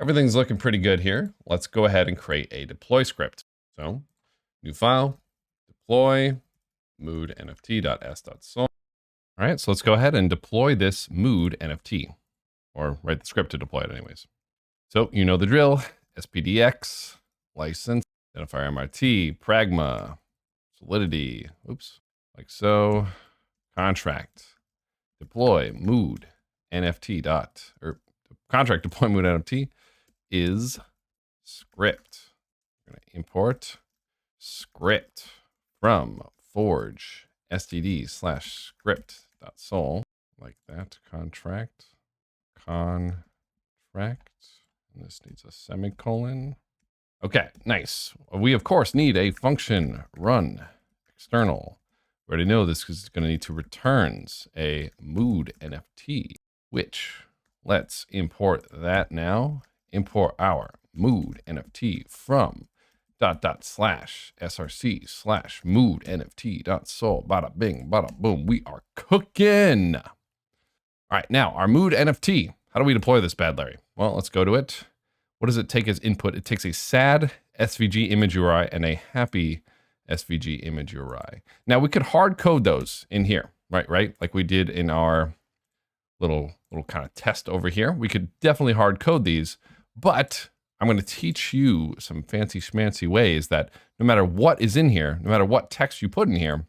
Everything's looking pretty good here. Let's go ahead and create a deploy script. So new file, deploy, mood nft.s.sol. All right, so let's go ahead and deploy this mood NFT, or write the script to deploy it anyways. So you know the drill: SPDX, license, identifier MRT, pragma, solidity, oops, like so, contract, deploy mood NFT or contract deploy mood NFT is script. We're going to import script from forge std/script.sol, like that. Contract. And this needs a semicolon. Okay, nice. We of course need a function run external. We already know this because it's going to need to returns a mood NFT, which let's import that now. Import our mood NFT from /src/mood nft.sol. Bada bing, bada boom. We are cooking. All right, now our mood NFT. How do we deploy this bad Larry? Well, let's go to it. What does it take as input? It takes a sad SVG image URI and a happy SVG image URI. Now we could hard code those in here, right? Like we did in our little kind of test over here. We could definitely hard code these, but I'm going to teach you some fancy schmancy ways that no matter what is in here, no matter what text you put in here,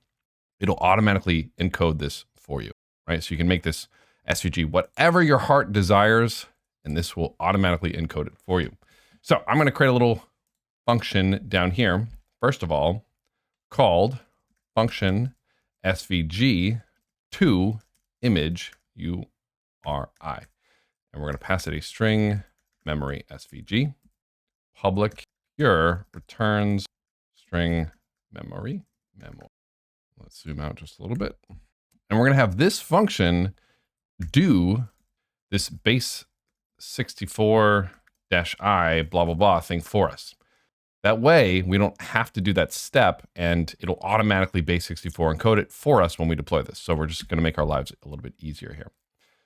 it'll automatically encode this for you, right? So you can make this SVG whatever your heart desires, and this will automatically encode it for you. So I'm going to create a little function down here, first of all, called function SVG to image URI. And we're going to pass it a string memory SVG. Public pure returns string memory memo. Let's zoom out just a little bit. And we're going to have this function do this base 64-i blah, blah, blah thing for us. That way, we don't have to do that step, and it'll automatically base 64 encode it for us when we deploy this. So we're just going to make our lives a little bit easier here.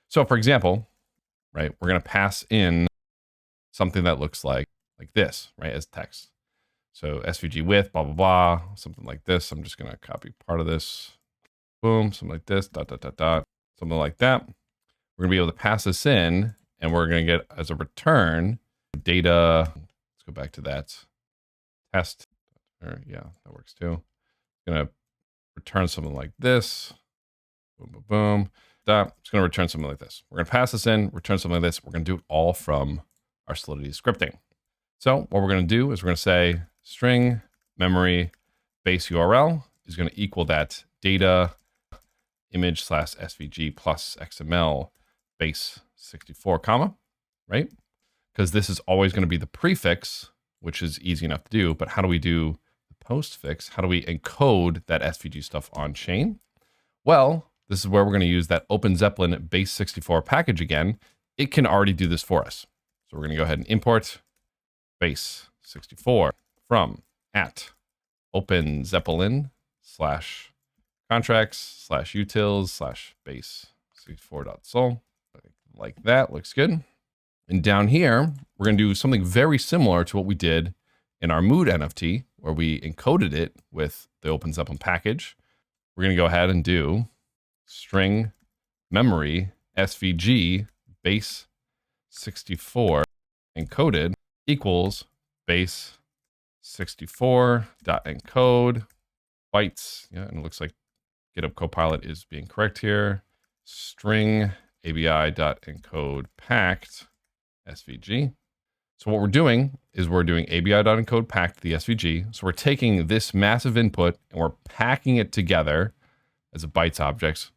So for example, right, we're going to pass in something that looks like this, right, as text. So SVG with blah, blah, blah, something like this. I'm just going to copy part of this. Boom, something like this, ... something like that. We're going to be able to pass this in, and we're going to get as a return data. Let's go back to that test. Or yeah, that works too. Going to return something like this. Boom, boom, boom. It's going to return something like this. We're going to pass this in, return something like this. We're going to do it all from our Solidity scripting. So what we're going to do is we're going to say string memory base URL is going to equal that data image /SVG plus XML base 64 comma, right? Because this is always going to be the prefix, which is easy enough to do. But how do we do the postfix? How do we encode that SVG stuff on chain? Well, this is where we're going to use that OpenZeppelin base 64 package again. It can already do this for us. So we're going to go ahead and import base 64 from @OpenZeppelin /contracts/utils/base 64.sol. Like that, looks good. And down here, we're going to do something very similar to what we did in our mood NFT, where we encoded it with the OpenZeppelin package. We're going to go ahead and do string memory SVG base 64 encoded equals base 64.encode bytes. Yeah, and it looks like GitHub Copilot is being correct here. String abi.encode packed SVG. So what we're doing is we're doing abi.encode packed the SVG. So we're taking this massive input and we're packing it together as a bytes object.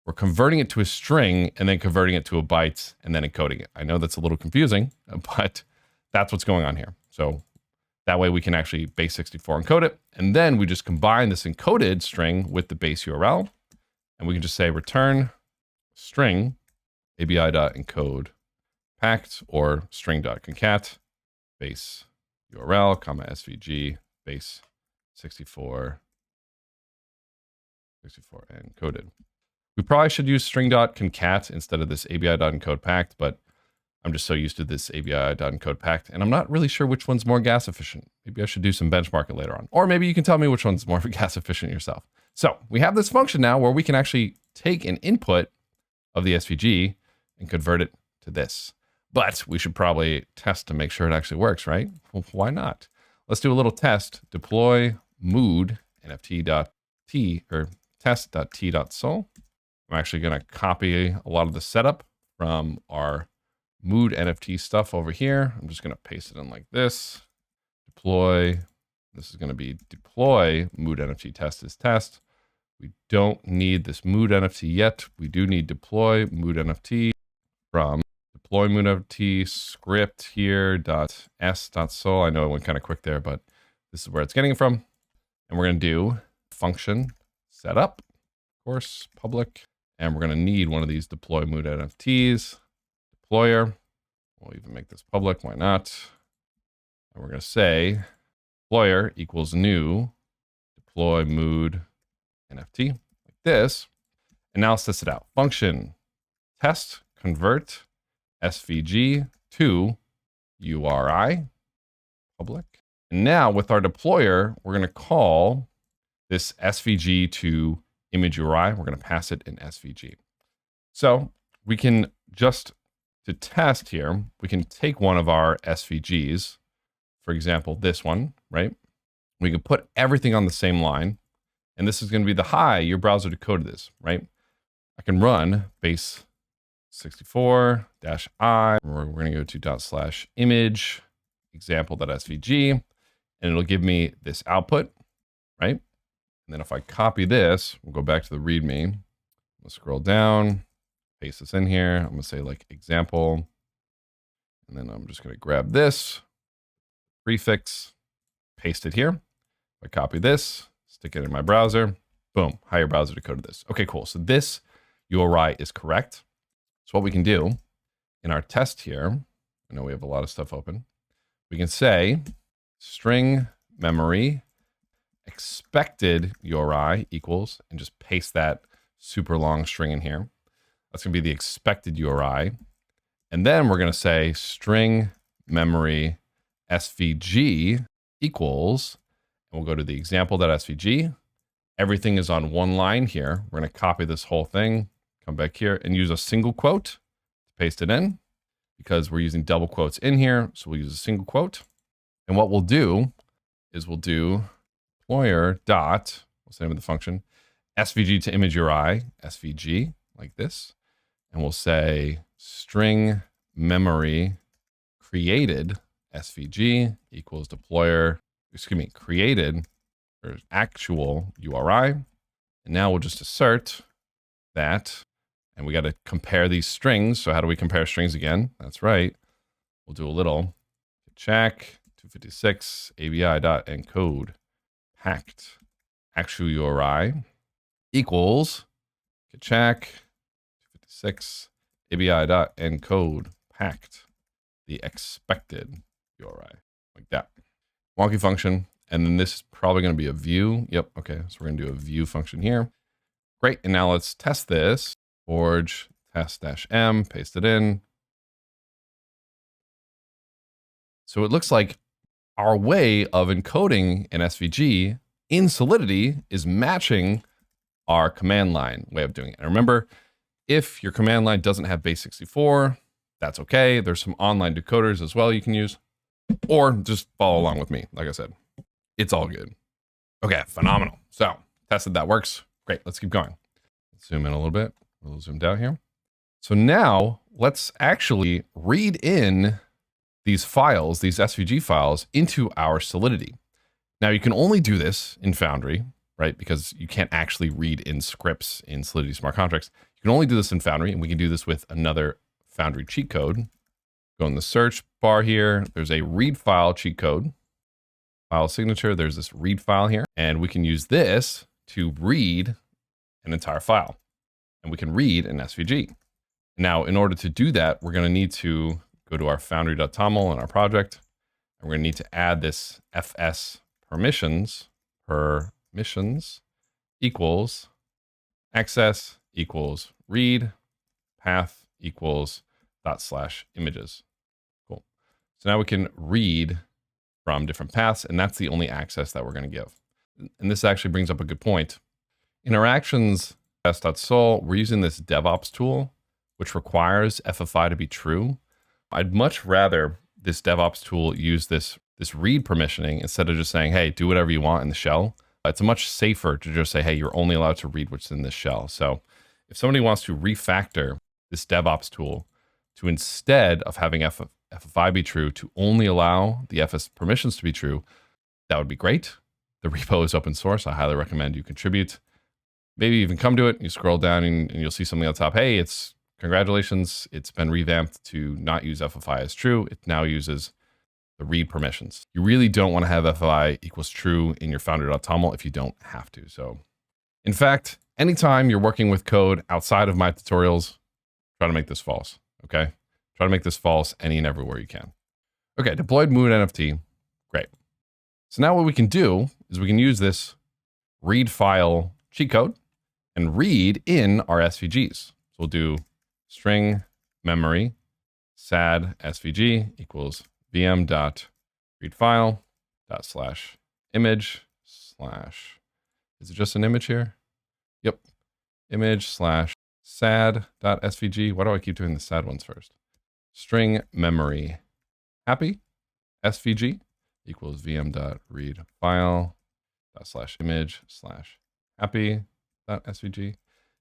We're converting it to a string and then converting it to a byte and then encoding it. I know that's a little confusing, but that's what's going on here. So that way we can actually base 64 encode it. And then we just combine this encoded string with the base URL. And we can just say return string abi.encode packed or string.concat base URL, comma SVG base 64 encoded. We probably should use string.concat instead of this abi.encode packed, but I'm just so used to this avi.encode packed, and I'm not really sure which one's more gas efficient. Maybe I should do some benchmarking later on. Or maybe you can tell me which one's more gas efficient yourself. So we have this function now where we can actually take an input of the SVG and convert it to this. But we should probably test to make sure it actually works, right? Well, why not? Let's do a little test. Deploy mood nft.t or test.t.sol. I'm actually going to copy a lot of the setup from our mood NFT stuff over here. I'm just going to paste it in like this. Deploy. This is going to be deploy mood NFT test is test. We don't need this mood NFT yet. We do need deploy mood NFT from deploy mood NFT script here .s.sol. I know it went kind of quick there, but this is where it's getting it from. And we're going to do function setup, of course, public. And we're going to need one of these deploy mood NFTs. Deployer. We'll even make this public. Why not? And we're going to say deployer equals new deploy mood NFT like this. And now let's test it out. Function test convert SVG to URI public. And now with our deployer, we're going to call this SVG to image URI. We're going to pass it in SVG. So we can just to test here, we can take one of our SVGs, for example, this one, right? We can put everything on the same line. And this is going to be the hi, your browser decoded this, right? I can run base 64-i. We're going to go to ./image example.svg, and it'll give me this output, right? And then if I copy this, we'll go back to the README. We'll scroll down, paste this in here. I'm going to say like example. And then I'm just going to grab this prefix, paste it here. If I copy this, stick it in my browser, boom, hi, your browser decoded this. Okay, cool. So this URI is correct. So what we can do in our test here, I know we have a lot of stuff open. We can say string memory expected URI equals, and just paste that super long string in here. That's going to be the expected URI. And then we're going to say string memory SVG equals, and we'll go to the example.svg. Everything is on one line here. We're going to copy this whole thing, come back here and use a single quote to paste it in because we're using double quotes in here. So we'll use a single quote. And what we'll do is we'll do deployer dot, what's the name of the function? SVG to image URI, SVG, like this. And we'll say string memory created SVG equals deployer, created or actual URI. And now we'll just assert that, and we got to compare these strings. So how do we compare strings again? That's right. We'll do a little check 256 avi.encode packed actual URI equals check 256 avi.encode packed the expected URI, like that. Wonky function. And then this is probably going to be a view. Yep. Okay. So we're going to do a view function here. Great. And now let's test this. Forge test-m, paste it in. So it looks like our way of encoding an SVG in Solidity is matching our command line way of doing it. And remember, if your command line doesn't have base 64, that's okay. There's some online decoders as well you can use, or just follow along with me. Like I said, it's all good. Okay, phenomenal. So tested that works. Great, let's keep going. Let's zoom in a little bit. We'll zoom down here. So now let's actually read in these files, these SVG files, into our Solidity. Now you can only do this in Foundry, right? Because you can't actually read in scripts in Solidity smart contracts. You can only do this in Foundry, and we can do this with another Foundry cheat code. Go in the search bar here. There's a read file cheat code. File signature, there's this read file here, and we can use this to read an entire file, and we can read an SVG. Now, in order to do that, we're going to need to go to our foundry.toml in our project, and we're going to need to add this fs permissions equals access equals read path equals /images. Cool. So now we can read from different paths, and that's the only access that we're going to give. And this actually brings up a good point. In our actions test.sol, we're using this DevOps tool, which requires FFI to be true. I'd much rather this DevOps tool use this read permissioning instead of just saying, hey, do whatever you want in the shell. It's much safer to just say, hey, you're only allowed to read what's in this shell. So if somebody wants to refactor this DevOps tool to, instead of having FFI be true, to only allow the FS permissions to be true, that would be great. The repo is open source. I highly recommend you contribute. Maybe even come to it. You scroll down and you'll see something on top. Hey, congratulations. It's been revamped to not use FFI as true. It now uses the read permissions. You really don't want to have FFI equals true in your Foundry.toml if you don't have to. So in fact, anytime you're working with code outside of my tutorials, try to make this false. Okay. Try to make this false any and everywhere you can. Okay. Deployed mood NFT. Great. So now what we can do is we can use this read file cheat code and read in our SVGs. So we'll do string memory sad SVG equals vm.readfile /image/ is it just an image here? Yep. Image / sad.svg. Why do I keep doing the sad ones first? String memory happy svg equals vm.readfile /image / happy.svg.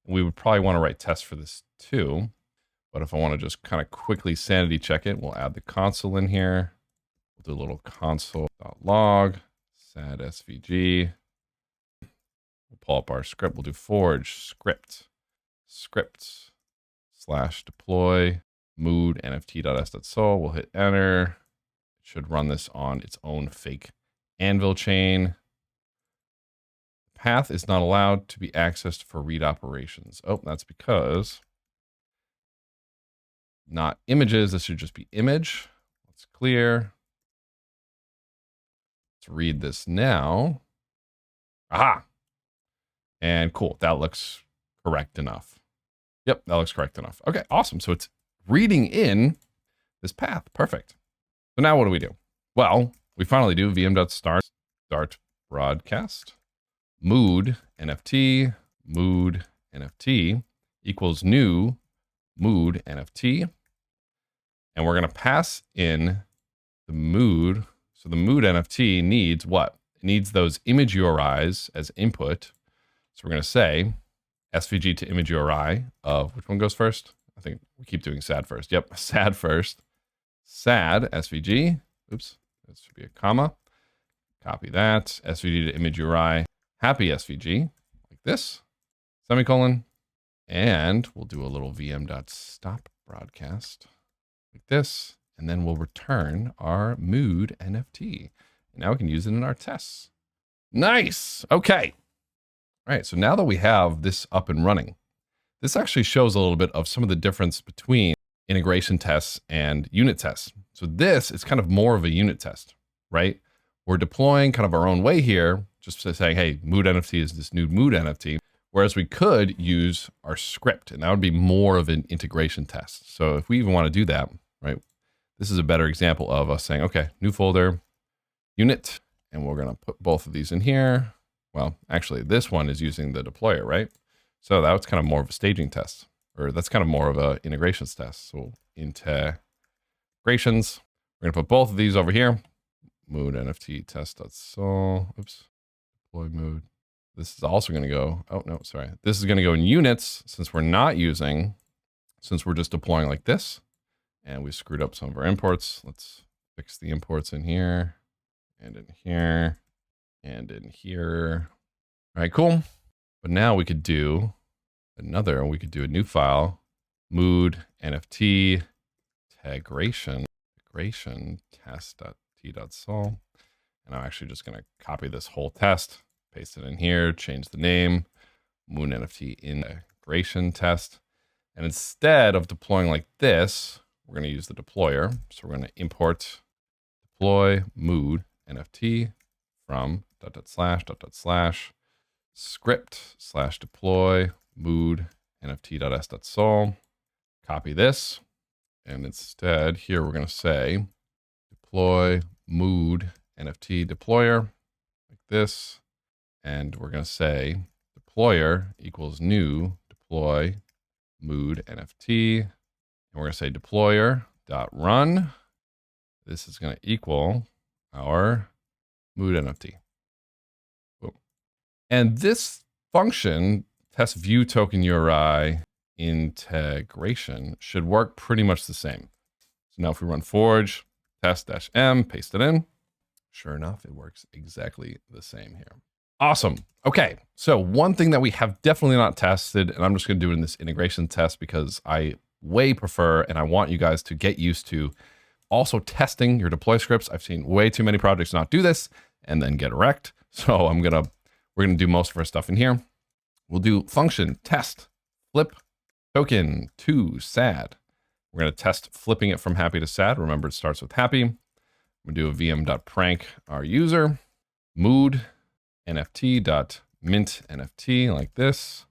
And we would probably want to write tests for this too. But if I want to just kind of quickly sanity check it, we'll add the console in here. We'll do a little console.log sad svg. We'll pull up our script. We'll do forge script /deploy mood nft.s.sol. We'll hit enter. It should run this on its own fake Anvil chain. Path is not allowed to be accessed for read operations. Oh, that's because not images. This should just be image. Let's clear. Let's read this now. Aha. And cool. That looks correct enough. Yep, that looks correct enough. Okay, awesome. So it's reading in this path. Perfect. So now what do we do? Well, we finally do vm.start broadcast mood nft equals new mood nft. And we're going to pass in the mood. So the mood NFT needs what? It needs those image URIs as input. So we're going to say SVG to image URI of, which one goes first? I think we keep doing sad first. Yep, sad first. Sad SVG. Oops, that should be a comma. Copy that. SVG to image URI. Happy SVG, like this. Semicolon. And we'll do a little vm.stop broadcast like this. And then we'll return our mood NFT. And now we can use it in our tests. Nice. Okay. All right. So now that we have this up and running, this actually shows a little bit of some of the difference between integration tests and unit tests. So this is kind of more of a unit test, right? We're deploying kind of our own way here, just saying, hey, mood NFT is this new mood NFT. Whereas we could use our script, and that would be more of an integration test. So if we even want to do that, right, this is a better example of us saying, okay, new folder, unit, and we're going to put both of these in here. Well, actually, this one is using the deployer, right? So that's kind of more of a staging test, or that's kind of more of a integrations test. So integrations, we're going to put both of these over here. Mood NFT test.sol. Oops, deploy mood. This is also going to go, oh no, sorry. This is going to go in units since we're just deploying like this, and we screwed up some of our imports. Let's fix the imports in here and in here and in here. All right, cool. But now we could do a new file, mood NFT integration test.t.sol. And I'm actually just going to copy this whole test, paste it in here, change the name, mood NFT integration test. And instead of deploying like this, we're going to use the deployer. So we're going to import deploy mood NFT from /script/deploy mood nft.s.sol. Copy this And instead here, we're going to say deploy mood NFT deployer like this. And we're going to say deployer equals new deploy mood NFT. And we're going to say deployer dot run. This is going to equal our mood NFT. Boom. And this function, test view token URI integration, should work pretty much the same. So now if we run forge test-m, paste it in, sure enough, it works exactly the same here. Awesome. Okay, so one thing that we have definitely not tested, and I'm just going to do it in this integration test because I way prefer and I want you guys to get used to also testing your deploy scripts. I've seen way too many projects not do this and then get wrecked. So we're gonna do most of our stuff in here. We'll do function test flip token to sad. We're gonna test flipping it from happy to sad. Remember, it starts with happy. We'll do a vm.prank our user mood nft.mint NFT like this.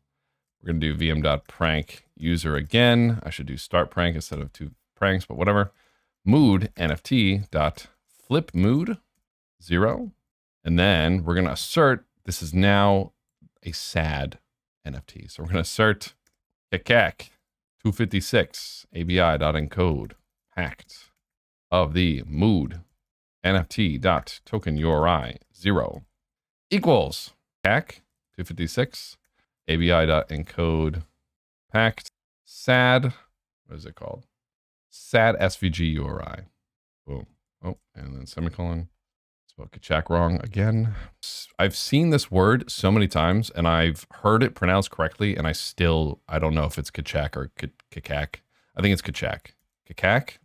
We're gonna do vm.prank user again. I should do start prank instead of two pranks, but whatever. Mood nft.flip mood 0. And then we're going to assert this is now a sad NFT. So we're going to assert kekak 256 abi.encode hacked of the mood nft.token URI 0 equals kekak 256 abi.encode packed sad. What is it called? Sad SVG URI. Boom. Oh, and then semicolon. Spelled kachak wrong again. I've seen this word so many times and I've heard it pronounced correctly and I don't know if it's kachak or kekak. I think it's kachak. Kekak?